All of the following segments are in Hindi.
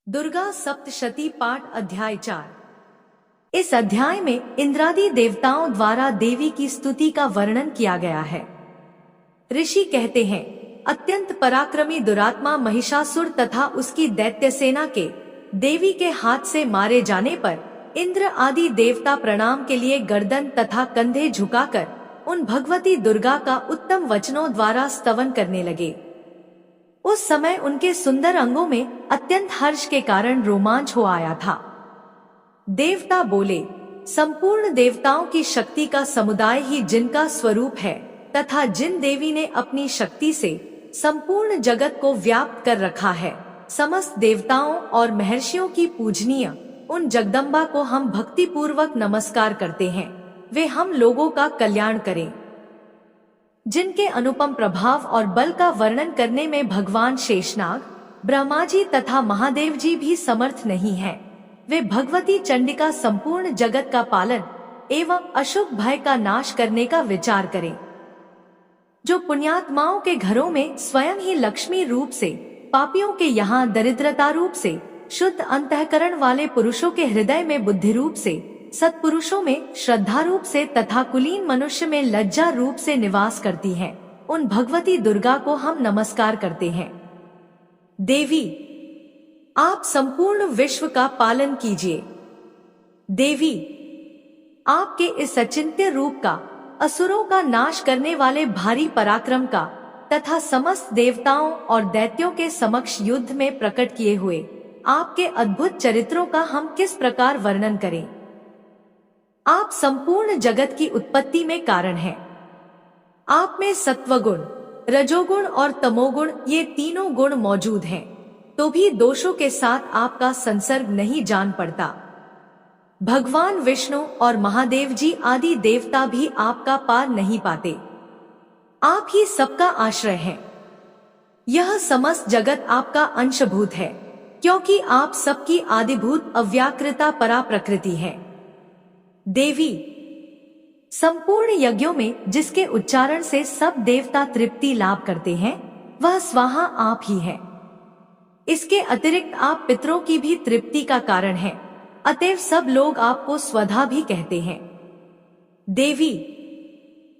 दुर्गा सप्तशती पाठ अध्याय 4। इस अध्याय में इंद्रादि देवताओं द्वारा देवी की स्तुति का वर्णन किया गया है। ऋषि कहते हैं, अत्यंत पराक्रमी दुरात्मा महिषासुर तथा उसकी दैत्य सेना के देवी के हाथ से मारे जाने पर इंद्र आदि देवता प्रणाम के लिए गर्दन तथा कंधे झुकाकर उन भगवती दुर्गा का उत्तम वचनों द्वारा स्तवन करने लगे। उस समय उनके सुंदर अंगों में अत्यंत हर्ष के कारण रोमांच हो आया था। देवता बोले, संपूर्ण देवताओं की शक्ति का समुदाय ही जिनका स्वरूप है तथा जिन देवी ने अपनी शक्ति से संपूर्ण जगत को व्याप्त कर रखा है, समस्त देवताओं और महर्षियों की पूजनीय उन जगदम्बा को हम भक्ति पूर्वक नमस्कार करते हैं। वे हम लोगों का कल्याण करें। जिनके अनुपम प्रभाव और बल का वर्णन करने में भगवान शेषनाग, ब्रह्मा जी तथा महादेव जी भी समर्थ नहीं हैं। वे भगवती चंडिका संपूर्ण जगत का पालन एवं अशुभ भय का नाश करने का विचार करें। जो पुण्यात्माओं के घरों में स्वयं ही लक्ष्मी रूप से, पापियों के यहाँ दरिद्रता रूप से, शुद्ध अंतःकरण वाले पुरुषों के हृदय में बुद्धि रूप से, सत्पुरुषों में श्रद्धा रूप से तथा कुलीन मनुष्य में लज्जा रूप से निवास करती हैं, उन भगवती दुर्गा को हम नमस्कार करते हैं। देवी, आप संपूर्ण विश्व का पालन कीजिए। देवी, आपके इस अचिंत्य रूप का, असुरों का नाश करने वाले भारी पराक्रम का तथा समस्त देवताओं और दैत्यों के समक्ष युद्ध में प्रकट किए हुए आपके अद्भुत चरित्रों का हम किस प्रकार वर्णन करें। आप संपूर्ण जगत की उत्पत्ति में कारण हैं। आप में सत्वगुण, रजोगुण और तमोगुण ये तीनों गुण मौजूद हैं, तो भी दोषों के साथ आपका संसर्ग नहीं जान पड़ता। भगवान विष्णु और महादेव जी आदि देवता भी आपका पार नहीं पाते। आप ही सबका आश्रय हैं। यह समस्त जगत आपका अंशभूत है, क्योंकि आप सबकी आदिभूत अव्याकृता परा प्रकृति है। देवी, संपूर्ण यज्ञों में जिसके उच्चारण से सब देवता तृप्ति लाभ करते हैं, वह स्वाहा आप ही है। इसके अतिरिक्त आप पितरों की भी तृप्ति का कारण हैं, अतएव सब लोग आपको स्वधा भी कहते हैं। देवी,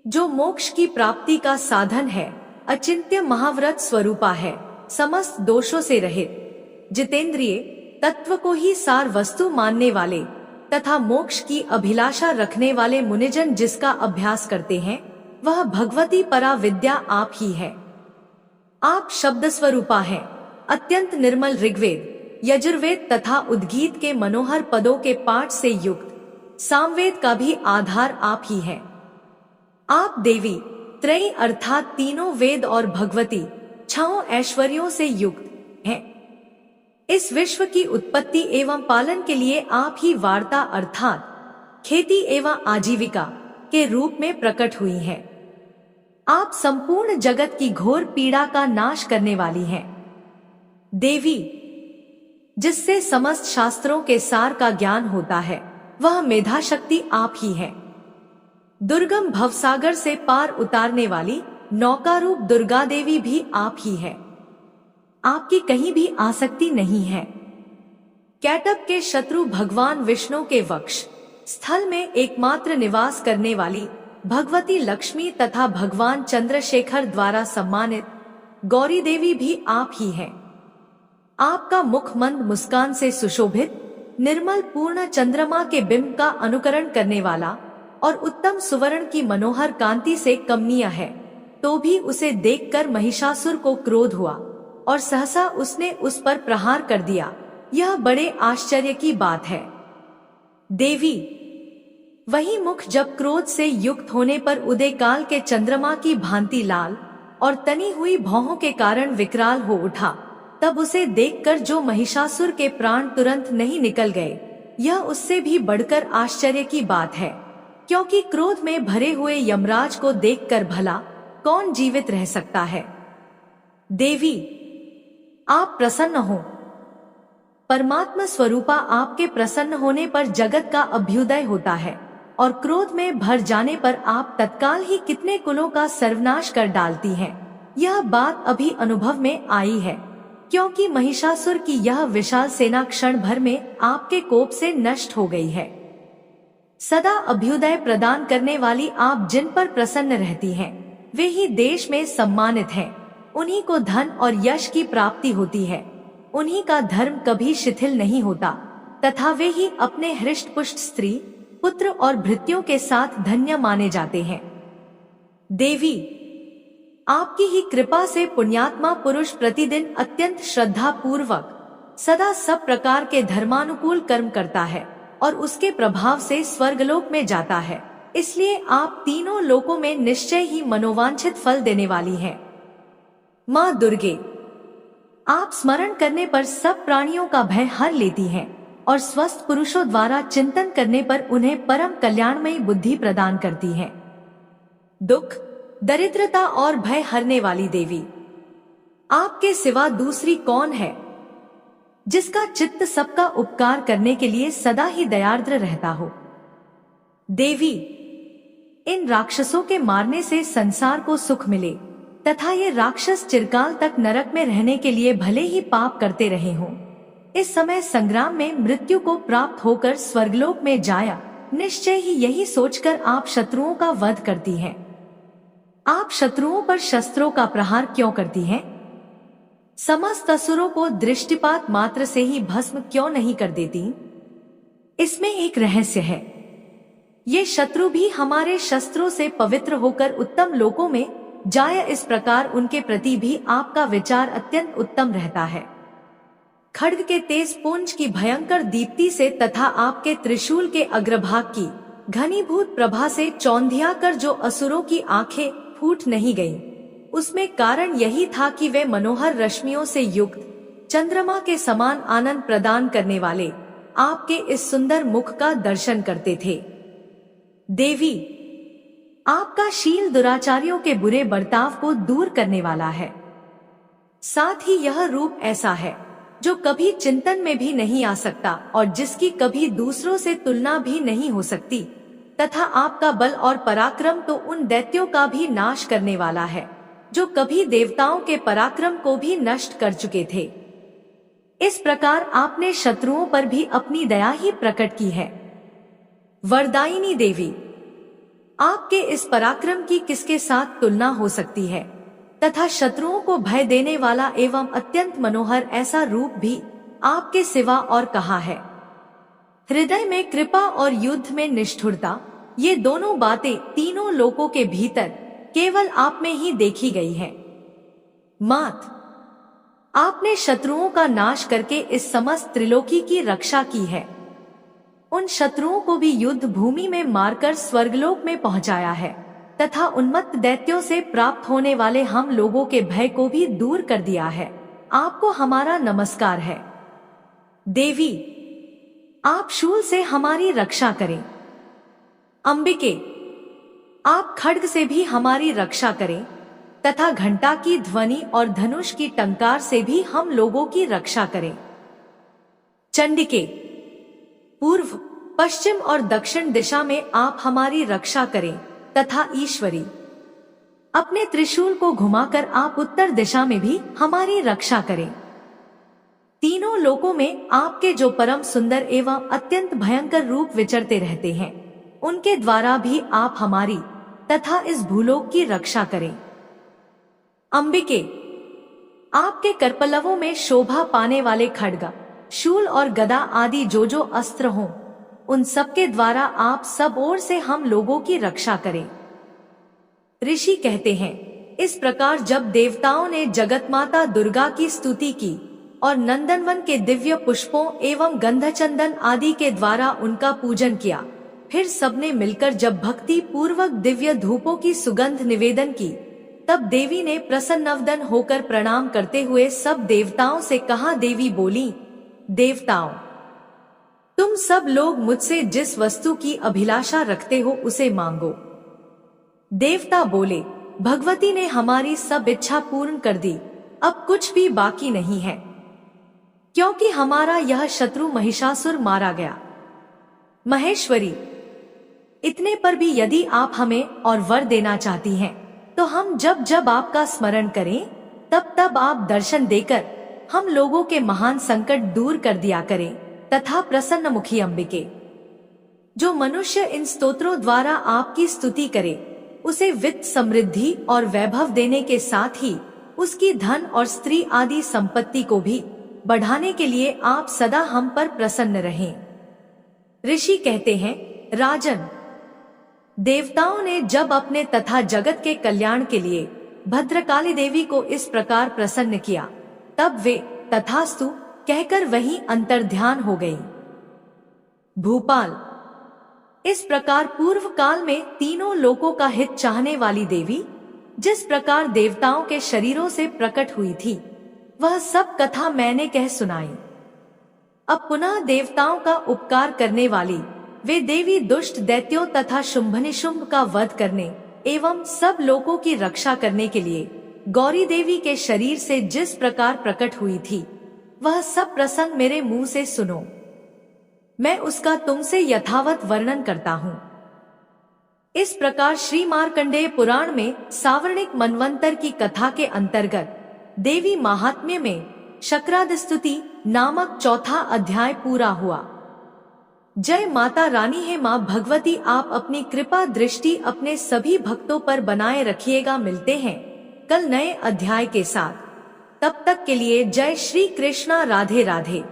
जो मोक्ष की प्राप्ति का साधन है, अचिंत्य महाव्रत स्वरूपा है, समस्त दोषों से रहित, जितेंद्रिय, तत्व को ही सार वस्तु मानने वाले तथा मोक्ष की अभिलाषा रखने वाले मुनिजन जिसका अभ्यास करते हैं, वह भगवती परा विद्या आप ही है। आप शब्द स्वरूपा हैं, अत्यंत निर्मल ऋग्वेद, यजुर्वेद तथा उद्गीत के मनोहर पदों के पाठ से युक्त सामवेद का भी आधार आप ही हैं। आप देवी त्रयी अर्थात तीनों वेद और भगवती छहों ऐश्वर्यों से युक्त हैं। इस विश्व की उत्पत्ति एवं पालन के लिए आप ही वार्ता अर्थात खेती एवं आजीविका के रूप में प्रकट हुई हैं। आप संपूर्ण जगत की घोर पीड़ा का नाश करने वाली हैं। देवी, जिससे समस्त शास्त्रों के सार का ज्ञान होता है, वह मेधा शक्ति आप ही है। दुर्गम भवसागर से पार उतारने वाली नौका रूप दुर्गा देवी भी आप ही है। आपकी कहीं भी आसक्ति नहीं है। कैटभ के शत्रु भगवान विष्णु के वक्ष स्थल में एकमात्र निवास करने वाली भगवती लक्ष्मी तथा भगवान चंद्रशेखर द्वारा सम्मानित गौरी देवी भी आप ही हैं। आपका मुख मंद मुस्कान से सुशोभित, निर्मल पूर्ण चंद्रमा के बिंब का अनुकरण करने वाला और उत्तम सुवर्ण की मनोहर कांति से कमनीय है, तो भी उसे देखकर महिषासुर को क्रोध हुआ और सहसा उसने उस पर प्रहार कर दिया। यह बड़े आश्चर्य की बात है। देवी, वही मुख जब क्रोध से युक्त होने पर उदय काल के चंद्रमा की भांति लाल और तनी हुई भौहों के कारण विकराल हो उठा, तब उसे देखकर जो महिषासुर के प्राण तुरंत नहीं निकल गए, यह उससे भी बढ़कर आश्चर्य की बात है, क्योंकि क्रोध में भरे हुए यमराज को देखकर भला कौन जीवित रह सकता है। देवी, आप प्रसन्न हो। परमात्मा स्वरूपा आपके प्रसन्न होने पर जगत का अभ्युदय होता है और क्रोध में भर जाने पर आप तत्काल ही कितने कुलों का सर्वनाश कर डालती हैं। यह बात अभी अनुभव में आई है, क्योंकि महिषासुर की यह विशाल सेना क्षण भर में आपके कोप से नष्ट हो गई है। सदा अभ्युदय प्रदान करने वाली आप जिन पर प्रसन्न रहती हैं, वे ही देश में सम्मानित हैं। उन्हीं को धन और यश की प्राप्ति होती है। उन्हीं का धर्म कभी शिथिल नहीं होता तथा वे ही अपने हृष्ट पुष्ट स्त्री, पुत्र और भृत्यों के साथ धन्य माने जाते हैं। देवी, आपकी ही कृपा से पुण्यात्मा पुरुष प्रतिदिन अत्यंत श्रद्धा पूर्वक सदा सब प्रकार के धर्मानुकूल कर्म करता है और उसके प्रभाव से स्वर्गलोक में जाता है। इसलिए आप तीनों लोकों में निश्चय ही मनोवांछित फल देने वाली हैं। माँ दुर्गे, आप स्मरण करने पर सब प्राणियों का भय हर लेती हैं और स्वस्थ पुरुषों द्वारा चिंतन करने पर उन्हें परम कल्याणमयी बुद्धि प्रदान करती हैं। दुख, दरिद्रता और भय हरने वाली देवी, आपके सिवा दूसरी कौन है जिसका चित्त सबका उपकार करने के लिए सदा ही दयार्द्र रहता हो। देवी, इन राक्षसों के मारने से संसार को सुख मिले तथा ये राक्षस चिरकाल तक नरक में रहने के लिए भले ही पाप करते रहे हों, इस समय संग्राम में मृत्यु को प्राप्त होकर स्वर्गलोक में जाया, निश्चय ही यही सोचकर आप शत्रुओं का वध करती हैं। आप शत्रुओं पर शस्त्रों का प्रहार क्यों करती हैं? समस्त असुरों को दृष्टिपात मात्र से ही भस्म क्यों नहीं कर देती? इसमें एक रहस्य है। ये शत्रु भी हमारे शस्त्रों से पवित्र होकर उत्तम लोकों में जाए, इस प्रकार उनके प्रति भी आपका विचार अत्यंत उत्तम रहता है। खड्ग के तेज पुंज की भयंकर दीप्ति से तथा आपके त्रिशूल के अग्रभाग की घनीभूत प्रभा से चौंधिया कर जो असुरों की आंखें फूट नहीं गईं, उसमें कारण यही था कि वे मनोहर रश्मियों से युक्त चंद्रमा के समान आनंद प्रदान करने वाले आपके इस सुंदर मुख का दर्शन करते थे। देवी, आपका शील दुराचारियों के बुरे बर्ताव को दूर करने वाला है। साथ ही यह रूप ऐसा है जो कभी चिंतन में भी नहीं आ सकता और जिसकी कभी दूसरों से तुलना भी नहीं हो सकती, तथा आपका बल और पराक्रम तो उन दैत्यों का भी नाश करने वाला है जो कभी देवताओं के पराक्रम को भी नष्ट कर चुके थे। इस प्रकार आपने शत्रुओं पर भी अपनी दया ही प्रकट की है। वरदायिनी देवी, आपके इस पराक्रम की किसके साथ तुलना हो सकती है, तथा शत्रुओं को भय देने वाला एवं अत्यंत मनोहर ऐसा रूप भी आपके सिवा और कहाँ है। हृदय में कृपा और युद्ध में निष्ठुरता, ये दोनों बातें तीनों लोकों के भीतर केवल आप में ही देखी गई है। मात, आपने शत्रुओं का नाश करके इस समस्त त्रिलोकी की रक्षा की है। उन शत्रुओं को भी युद्ध भूमि में मारकर स्वर्गलोक में पहुंचाया है तथा उन्मत्त दैत्यों से प्राप्त होने वाले हम लोगों के भय को भी दूर कर दिया है। आपको हमारा नमस्कार है। देवी, आप शूल से हमारी रक्षा करें। अंबिके, आप खड्ग से भी हमारी रक्षा करें तथा घंटा की ध्वनि और धनुष की टंकार से भी हम लोगों की रक्षा करें। चंडिके, पूर्व, पश्चिम और दक्षिण दिशा में आप हमारी रक्षा करें तथा ईश्वरी, अपने त्रिशूल को घुमाकर आप उत्तर दिशा में भी हमारी रक्षा करें। तीनों लोकों में आपके जो परम सुंदर एवं अत्यंत भयंकर रूप विचरते रहते हैं, उनके द्वारा भी आप हमारी तथा इस भूलोक की रक्षा करें। अंबिके, आपके करपल्लवों में शोभा पाने वाले खड्ग, शूल और गदा आदि जो अस्त्र हों, उन सबके द्वारा आप सब ओर से हम लोगों की रक्षा करें। ऋषि कहते हैं, इस प्रकार जब देवताओं ने जगतमाता दुर्गा की स्तुति की और नंदनवन के दिव्य पुष्पों एवं गंधचंदन आदि के द्वारा उनका पूजन किया, फिर सबने मिलकर जब भक्ति पूर्वक दिव्य धूपों की सुगंध निवेदन की, तब देवी ने प्रसन्नवदन होकर प्रणाम करते हुए सब देवताओं से कहा। देवी बोली, देवताओं, तुम सब लोग मुझसे जिस वस्तु की अभिलाषा रखते हो उसे मांगो। देवता बोले, भगवती ने हमारी सब इच्छा पूर्ण कर दी, अब कुछ भी बाकी नहीं है, क्योंकि हमारा यह शत्रु महिषासुर मारा गया। महेश्वरी, इतने पर भी यदि आप हमें और वर देना चाहती हैं, तो हम जब जब आपका स्मरण करें तब तब आप दर्शन देकर हम लोगों के महान संकट दूर कर दिया करें तथा प्रसन्नमुखी अंबिके। जो मनुष्य इन स्तोत्रों द्वारा आपकी स्तुति करे, उसे वित्त समृद्धि और वैभव देने के साथ ही उसकी धन और स्त्री आदि संपत्ति को भी बढ़ाने के लिए आप सदा हम पर प्रसन्न रहें। ऋषि कहते हैं, राजन, देवताओं ने जब अपने तथा जगत के कल्याण के लिए भद्रकाली देवी को इस प्रकार प्रसन्न किया, तब वे तथास्तु कहकर वहीं अंतर्ध्यान हो गई। भूपाल। इस प्रकार पूर्व काल में तीनों लोकों का हित चाहने वाली देवी जिस प्रकार देवताओं के शरीरों से प्रकट हुई थी, वह सब कथा मैंने कह सुनाई। अब पुनः देवताओं का उपकार करने वाली वे देवी दुष्ट दैत्यों तथा शुंभनिशुंभ का वध करने एवं सब लोगों की रक्षा करने के लिए गौरी देवी के शरीर से जिस प्रकार प्रकट हुई थी, वह सब प्रसंग मेरे मुंह से सुनो। मैं उसका तुमसे यथावत वर्णन करता हूँ। इस प्रकार श्री मार्कंडेय पुराण में सावर्णिक मनवंतर की कथा के अंतर्गत देवी महात्म्य में शक्राद स्तुति नामक चौथा अध्याय पूरा हुआ। जय माता रानी है माँ भगवती, आप अपनी कृपा दृष्टि अपने सभी भक्तों पर बनाए रखिएगा। मिलते हैं कल नए अध्याय के साथ। तब तक के लिए जय श्री कृष्णा, राधे राधे।